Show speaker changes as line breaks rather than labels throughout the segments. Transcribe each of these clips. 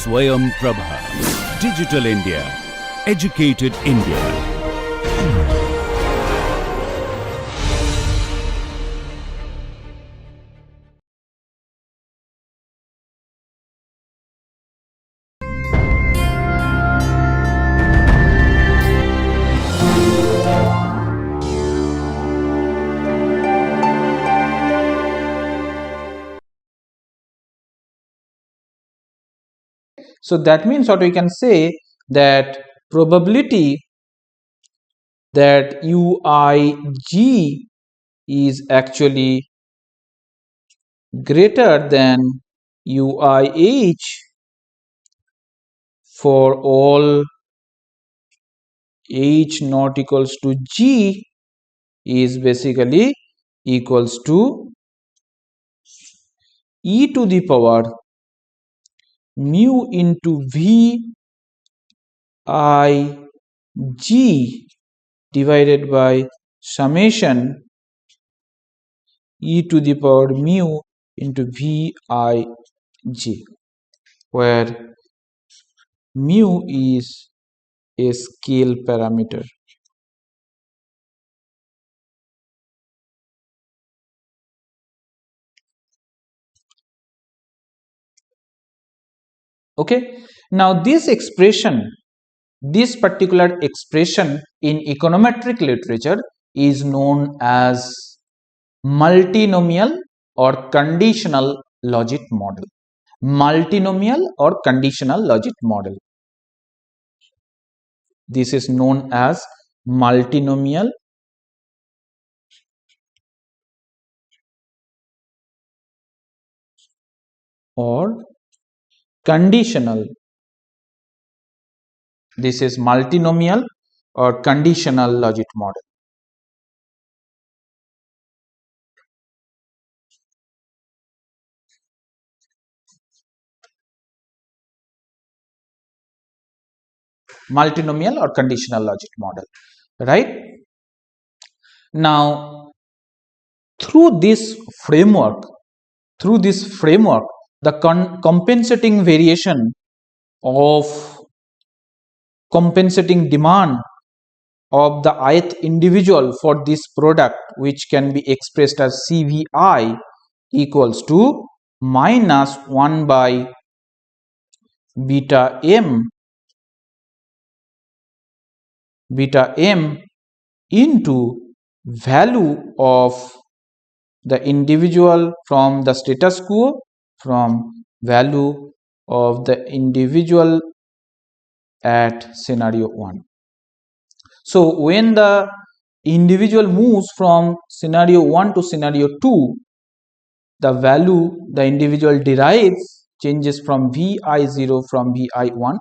Swayam Prabha. Digital India. Educated India.
So that means what we can say, that probability that UIG is actually greater than UIH for all H not equals to G is basically equals to e to the power mu into V I G divided by summation e to the power mu into V I G, where mu is a scale parameter. Okay, now this particular expression in econometric literature is known as multinomial or conditional logic model. Multinomial or conditional logic model. This is known as multinomial or conditional. This is multinomial or conditional logic model. Multinomial or conditional logic model, right? Now, through this framework, the compensating variation of compensating demand of the ith individual for this product, which can be expressed as CVI, equals to minus 1 by beta m into value of the individual from the status quo, from value of the individual at scenario 1. So when the individual moves from scenario 1 to scenario 2, the value the individual derives changes from Vi0 from Vi1,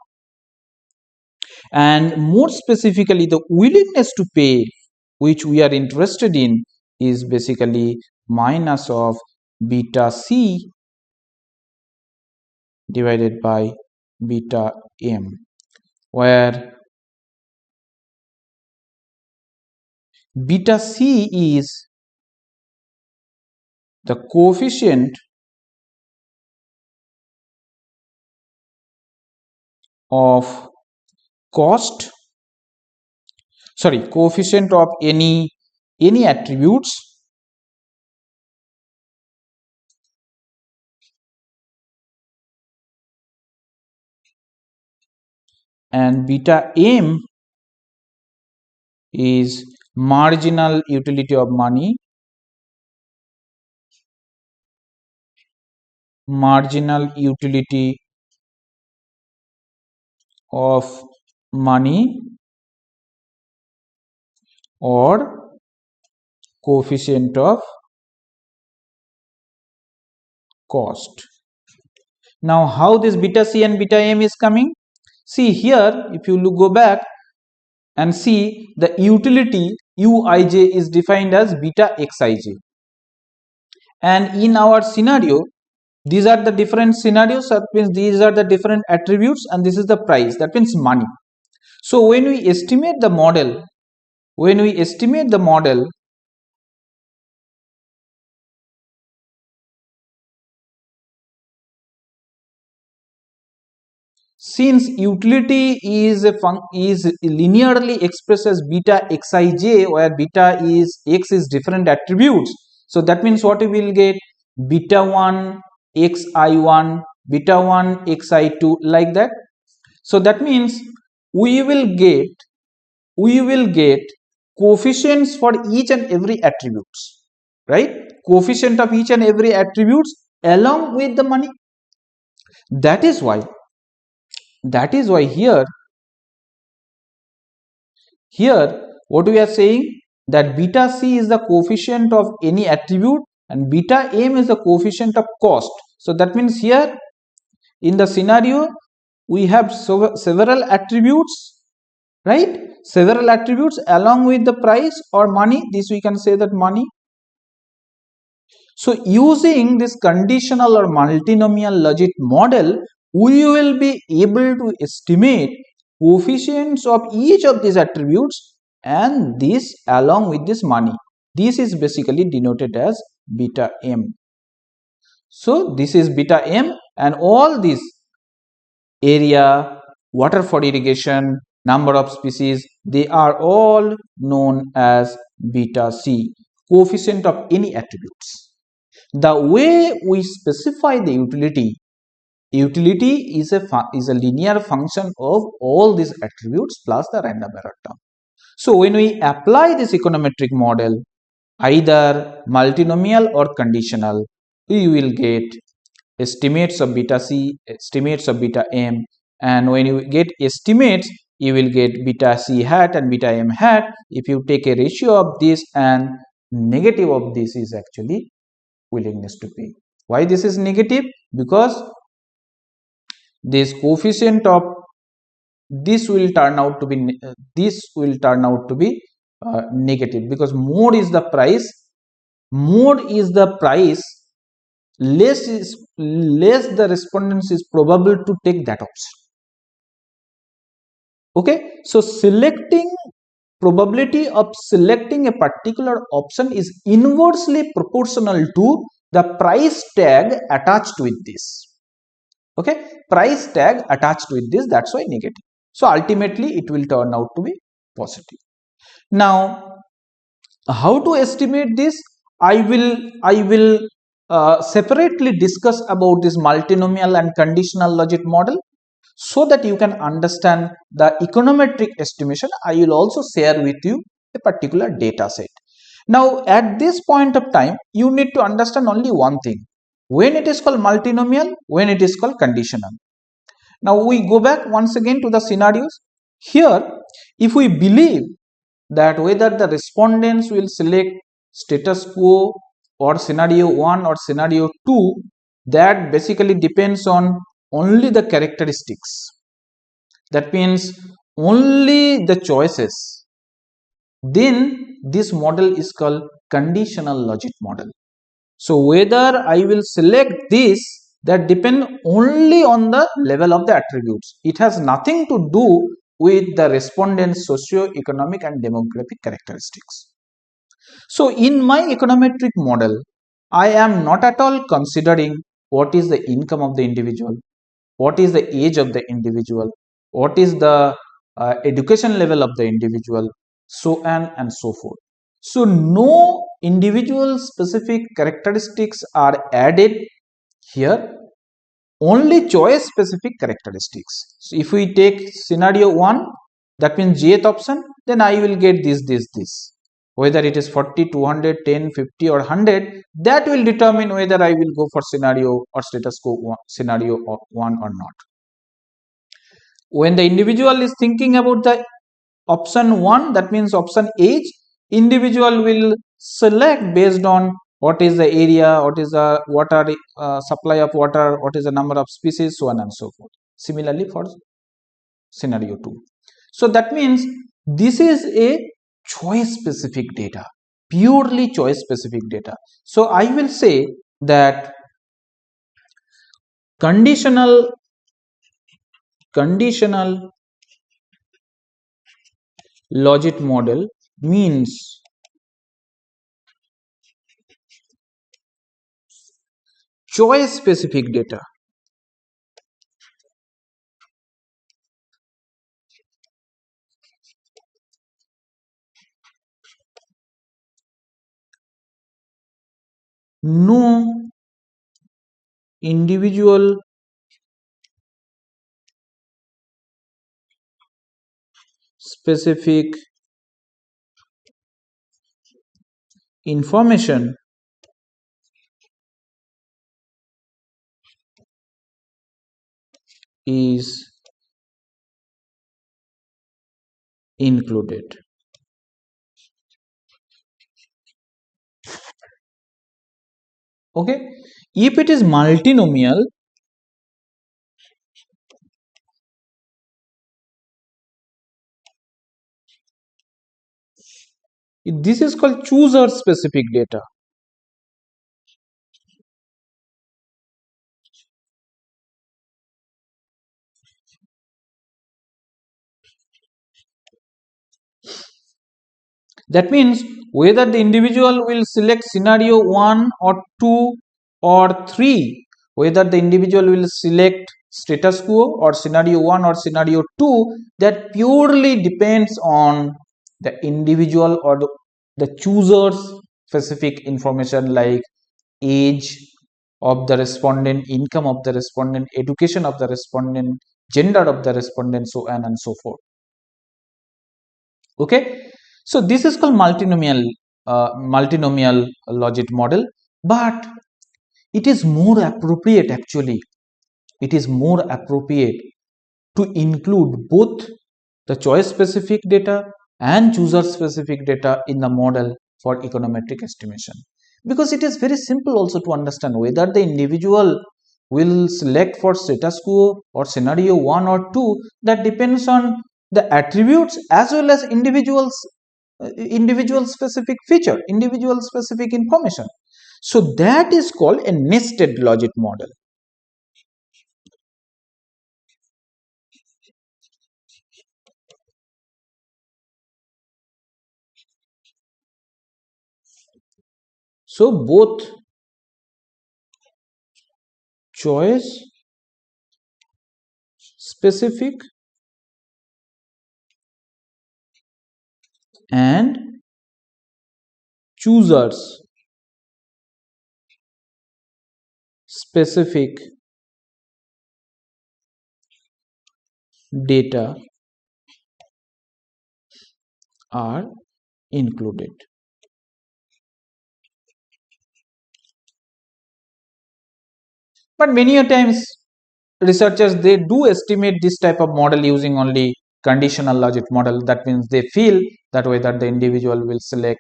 and more specifically the willingness to pay, which we are interested in, is basically minus of beta C divided by beta m, where beta C is the coefficient of coefficient of any attributes and beta m is marginal utility of money, or coefficient of cost. Now, how this beta C and beta m is coming? See here, if you go back and see, the utility Uij is defined as beta Xij, and in our scenario, these are the different scenarios. That means these are the different attributes, and this is the price. That means money. So when we estimate the model, since utility is linearly expressed as beta xij, where beta is x is different attributes, so that means what we will get, beta 1 xi1, beta 1 xi2, like that. So that means we will get coefficients for each and every attributes, right? Coefficient of each and every attributes along with the money. That is why here what we are saying, that beta c is the coefficient of any attribute and beta m is the coefficient of cost. So that means here in the scenario we have several attributes, right? Several attributes along with the price or money. This we can say that money. So using this conditional or multinomial logic model, we will be able to estimate coefficients of each of these attributes, and this along with this money. This is basically denoted as beta m. So this is beta m, and all these area, water for irrigation, number of species, they are all known as beta c, coefficient of any attributes. The way we specify the utility is a linear function of all these attributes plus the random error term. So when we apply this econometric model, either multinomial or conditional, we will get estimates of beta c, estimates of beta m, and when you get estimates, you will get beta c hat and beta m hat. If you take a ratio of this, and negative of this is actually willingness to pay. Why this is negative? Because this coefficient of this will turn out to be negative, because more is the price, less the respondents is probable to take that option. Okay, so probability of selecting a particular option is inversely proportional to the price tag attached with this. Okay, price tag attached with this, that's why negative. So ultimately it will turn out to be positive. Now how to estimate this? I will separately discuss about this multinomial and conditional logic model, so that you can understand the econometric estimation. I will also share with you a particular data set. Now at this point of time, you need to understand only one thing: when it is called multinomial, when it is called conditional. Now we go back once again to the scenarios. Here, if we believe that whether the respondents will select status quo or scenario 1 or scenario 2, that basically depends on only the characteristics. That means only the choices. Then this model is called conditional logic model. So whether I will select this, that depend only on the level of the attributes. It has nothing to do with the respondent's socio-economic and demographic characteristics. So in my econometric model, I am not at all considering what is the income of the individual, what is the age of the individual, what is the education level of the individual, so on and so forth. So no individual specific characteristics are added here, only choice specific characteristics. So if we take scenario 1, that means jth option, then I will get this. Whether it is 40, 200, 10, 50 or 100, that will determine whether I will go for scenario or status quo scenario 1 or not. When the individual is thinking about the option 1, that means option age, individual will select based on what is the area, what is the water supply of water, what is the number of species, so on and so forth. Similarly for scenario 2. So that means this is a choice specific data, purely choice specific data. So I will say that conditional logic model means choice specific data. no individual specific information is included. Okay, if it is multinomial, this is called chooser specific data. That means whether the individual will select scenario 1 or 2 or 3, whether the individual will select status quo or scenario 1 or scenario 2, that purely depends on the individual or the chooser's specific information like age of the respondent, income of the respondent, education of the respondent, gender of the respondent, so on and so forth. Okay, so this is called multinomial logit model, but it is more appropriate actually. It is more appropriate to include both the choice specific data and chooser specific data in the model for econometric estimation, because it is very simple also to understand whether the individual will select for status quo or scenario 1 or 2. That depends on the attributes as well as individual specific feature, individual specific information. So that is called a nested logit model. So both choice specific and choosers specific data are included. But many a times researchers, they do estimate this type of model using only conditional logit model. That means they feel that whether the individual will select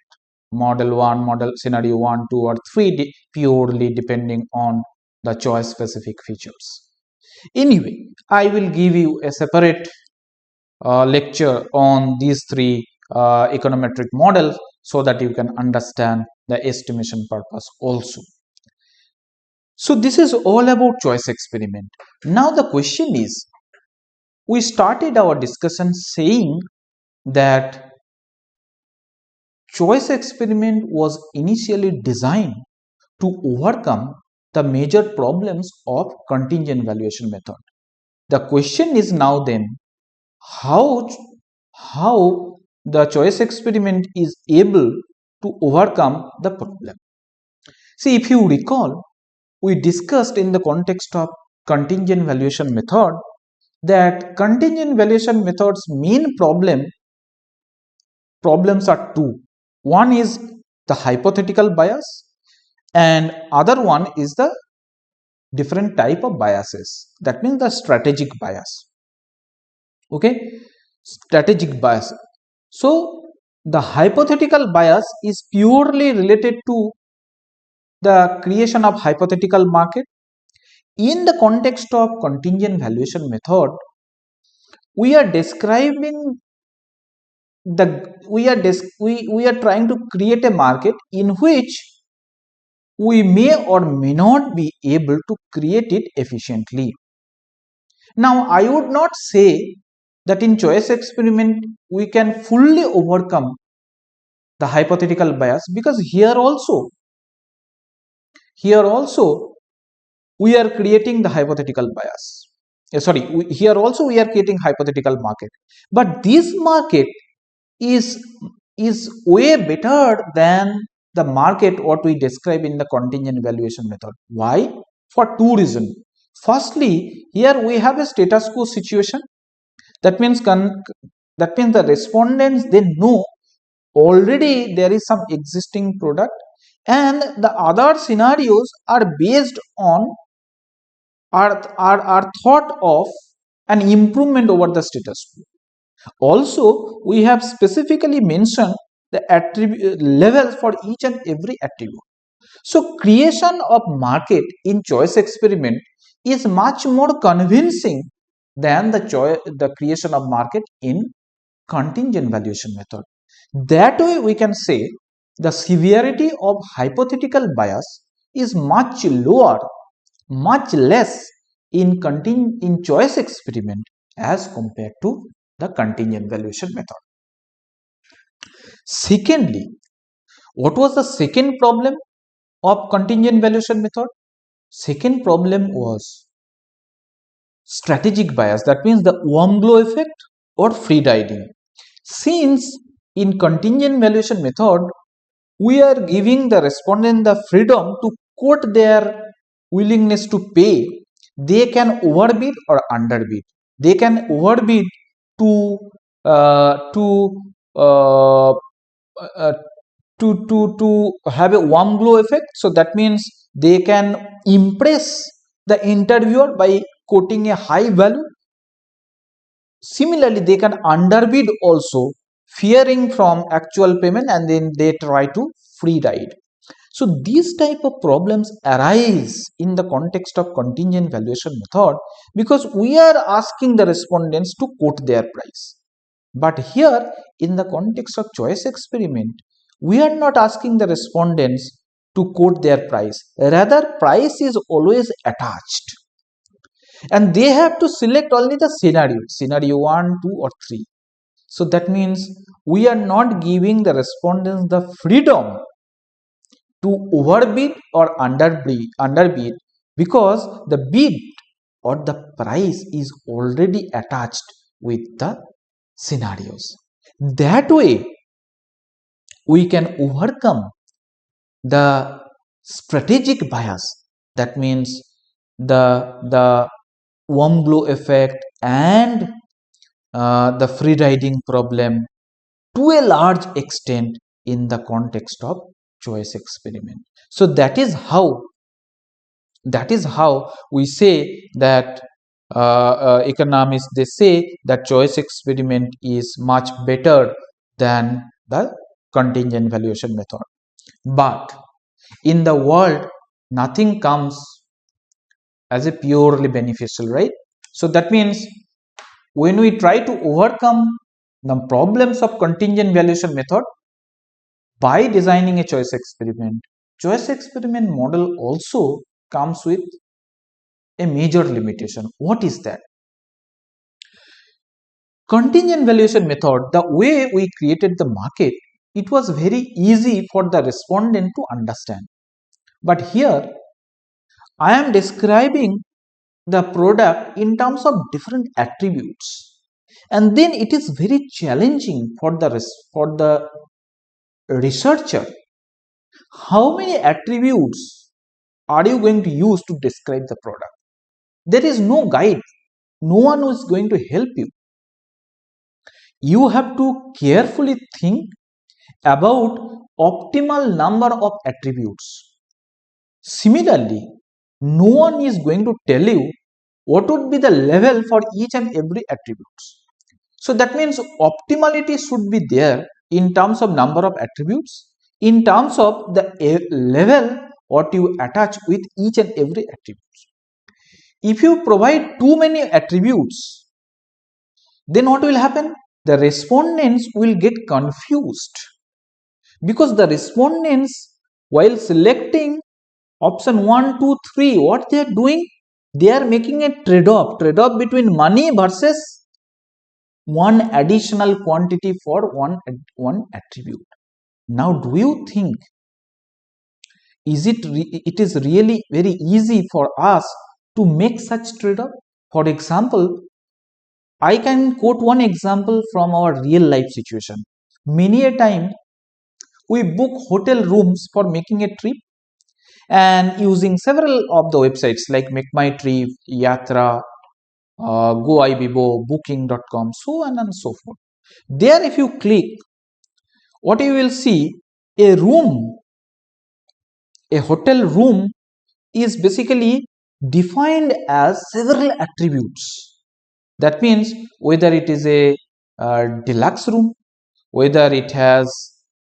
model 1, model scenario 1, 2 or 3 purely depending on the choice specific features. Anyway, I will give you a separate lecture on these three econometric models so that you can understand the estimation purpose also. So this is all about choice experiment. Now the question is, we started our discussion saying that choice experiment was initially designed to overcome the major problems of contingent valuation method. The question is now then, how the choice experiment is able to overcome the problem. See, if you recall, we discussed in the context of contingent valuation method that contingent valuation method's main problems are two. One is the hypothetical bias and other one is the different type of biases. That means the strategic bias. Okay, strategic bias. So the hypothetical bias is purely related to the creation of hypothetical market. In the context of contingent valuation method, we are describing we are trying to create a market in which we may or may not be able to create it efficiently. Now, I would not say that in choice experiment we can fully overcome the hypothetical bias, because here also we are creating the hypothetical bias. Here also we are creating hypothetical market, but this market is way better than the market what we describe in the contingent valuation method. Why? For two reasons. Firstly, here we have a status quo situation. That means the respondents, they know already there is some existing product, and the other scenarios are based on are thought of an improvement over the status quo. Also, we have specifically mentioned the attribute levels for each and every attribute. So creation of market in choice experiment is much more convincing than the creation of market in contingent valuation method. That way we can say the severity of hypothetical bias is much lower, much less in choice experiment as compared to the contingent valuation method. Secondly, what was the second problem of contingent valuation method? Second problem was strategic bias, that means the warm glow effect or free riding. Since in contingent valuation method we are giving the respondent the freedom to quote their willingness to pay, they can overbid or underbid. They can overbid to uh, to uh, uh, to have a warm glow effect. So that means they can impress the interviewer by quoting a high value. Similarly, they can underbid also, fearing from actual payment, and then they try to free ride. So these type of problems arise in the context of contingent valuation method because we are asking the respondents to quote their price. But here in the context of choice experiment, we are not asking the respondents to quote their price. Rather, price is always attached. And they have to select only the scenario 1, 2 or 3. So that means we are not giving the respondents the freedom to overbid or underbid because the bid or the price is already attached with the scenarios. That way we can overcome the strategic bias, that means the warm glow effect and the free riding problem to a large extent in the context of choice experiment. So that is how we say that economists, they say that choice experiment is much better than the contingent valuation method. But in the world, nothing comes as a purely beneficial, right? So that means when we try to overcome the problems of contingent valuation method by designing a choice experiment model also comes with a major limitation. What is that? Contingent valuation method, the way we created the market, it was very easy for the respondent to understand. But here I am describing the product in terms of different attributes, and then it is very challenging for the researcher. How many attributes are you going to use to describe the product? There is no guide, no one is going to help you. You have to carefully think about optimal number of attributes. Similarly, no one is going to tell you what would be the level for each and every attributes. So that means optimality should be there in terms of number of attributes, in terms of the level what you attach with each and every attribute. If you provide too many attributes, then what will happen? The respondents will get confused, because the respondents, while selecting option 1, 2, 3, what they are doing? They are making a trade-off between money versus one additional quantity for one attribute. Now, do you think it is really very easy for us to make such trade-off? For example, I can quote one example from our real life situation. Many a time we book hotel rooms for making a trip and using several of the websites like Make My Trip, Yatra, GoIbibo, Booking.com, so on and so forth. There, if you click, what you will see, a room, a hotel room is basically defined as several attributes. That means whether it is a deluxe room, whether it has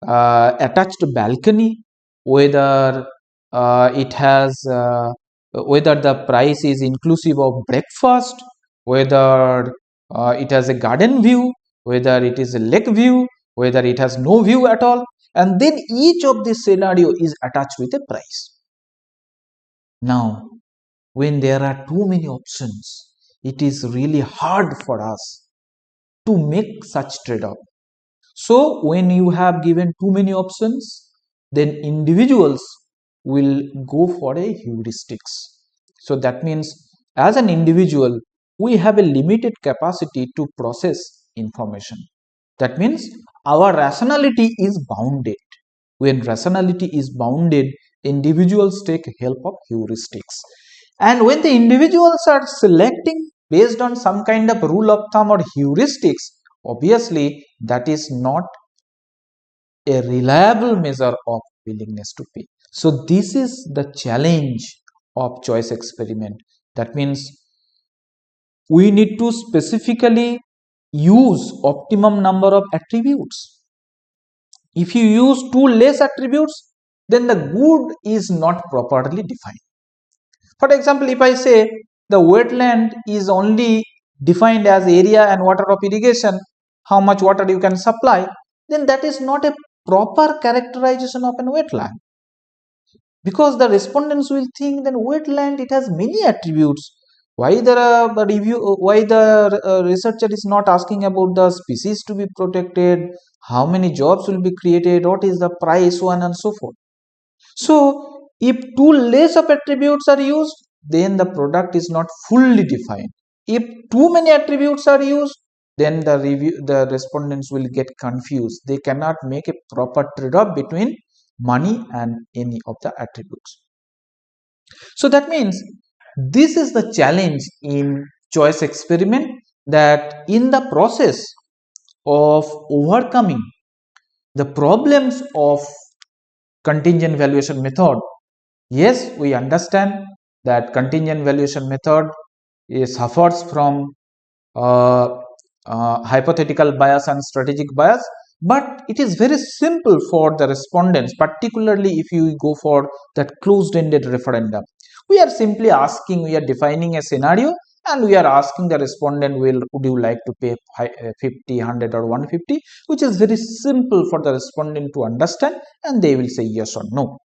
attached balcony, whether it has whether the price is inclusive of breakfast, whether it has a garden view, whether it is a lake view, whether it has no view at all, and then each of this scenario is attached with a price. Now, when there are too many options, it is really hard for us to make such trade-off. So when you have given too many options, then individuals will go for a heuristics. So that means as an individual, we have a limited capacity to process information. That means our rationality is bounded. When rationality is bounded, individuals take help of heuristics. And when the individuals are selecting based on some kind of rule of thumb or heuristics, obviously that is not a reliable measure of willingness to pay. So this is the challenge of choice experiment. That means we need to specifically use optimum number of attributes. If you use too less attributes, then the good is not properly defined. For example, if I say the wetland is only defined as area and water of irrigation, how much water you can supply, then that is not a proper characterization of an wetland. Because the respondents will think that wetland, it has many attributes. Why the researcher is not asking about the species to be protected, how many jobs will be created, what is the price, so on and so forth. So if too less of attributes are used, then the product is not fully defined. If too many attributes are used, then the respondents will get confused. They cannot make a proper trade-off between money and any of the attributes. So that means this is the challenge in choice experiment, that in the process of overcoming the problems of contingent valuation method, yes, we understand that contingent valuation method suffers from hypothetical bias and strategic bias, but it is very simple for the respondents, particularly if you go for that closed-ended referendum. We are simply asking, we are defining a scenario and we are asking the respondent, would you like to pay 50, 100 or 150, which is very simple for the respondent to understand, and they will say yes or no.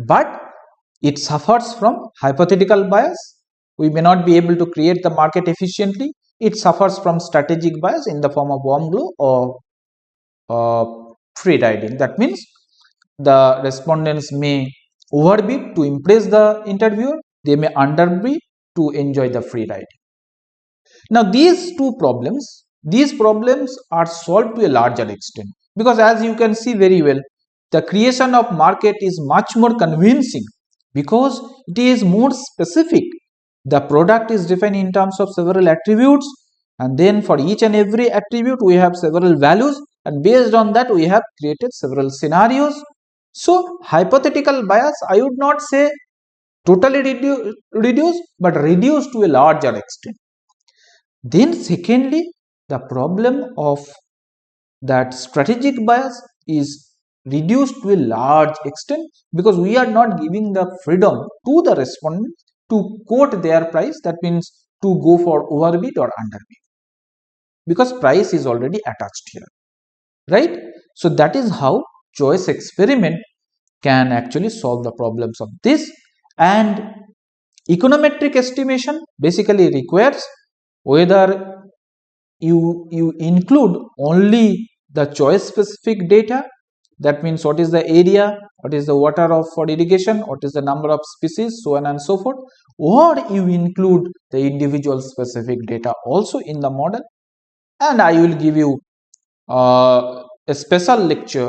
But it suffers from hypothetical bias. We may not be able to create the market efficiently. It suffers from strategic bias in the form of warm glow or free riding. That means the respondents may overbid to impress the interviewer, they may underbid to enjoy the free riding. Now these problems are solved to a larger extent, because as you can see very well, the creation of market is much more convincing because it is more specific. The product is defined in terms of several attributes, and then for each and every attribute we have several values, and based on that we have created several scenarios. So hypothetical bias, I would not say totally reduced, but reduced to a larger extent. Then secondly, the problem of that strategic bias is reduced to a large extent because we are not giving the freedom to the respondent to quote their price. That means to go for overbid or underbid, because price is already attached here, right? So that is how choice experiment can actually solve the problems of this. And econometric estimation basically requires whether you include only the choice specific data, that means what is the area, what is the water for irrigation, what is the number of species, so on and so forth, or you include the individual specific data also in the model. And I will give you a a special lecture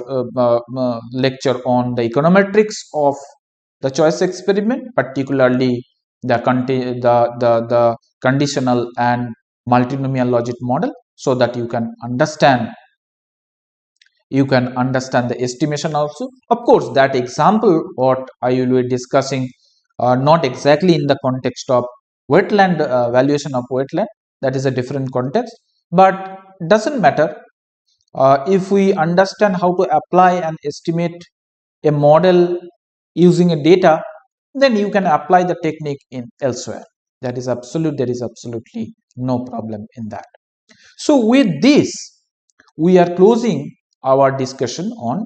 on the econometrics of the choice experiment, particularly the conditional and multinomial logic model, so that you can understand the estimation also. Of course, that example what I will be discussing not exactly in the context of wetland valuation of wetland, that is a different context, but doesn't matter. If we understand how to apply and estimate a model using a data, then you can apply the technique in elsewhere. There is absolutely no problem in that. So with this, we are closing our discussion on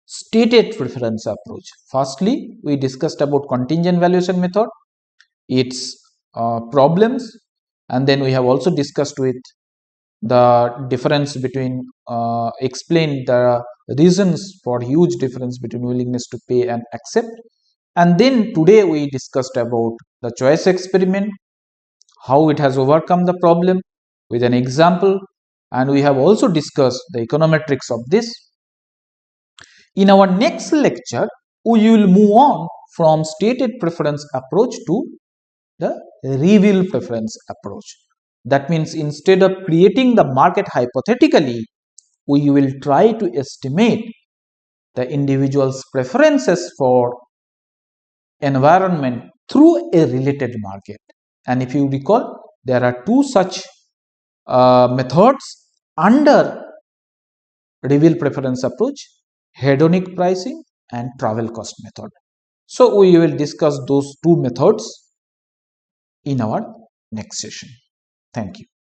stated preference approach. Firstly, we discussed about contingent valuation method, its problems, and then we have also discussed with the difference between explain the reasons for huge difference between willingness to pay and accept. And then today we discussed about the choice experiment, how it has overcome the problem with an example, and we have also discussed the econometrics of this. In our next lecture, we will move on from stated preference approach to the reveal preference approach. That means instead of creating the market hypothetically, we will try to estimate the individual's preferences for environment through a related market. And if you recall, there are two such methods under reveal preference approach: hedonic pricing and travel cost method. So we will discuss those two methods in our next session. Thank you.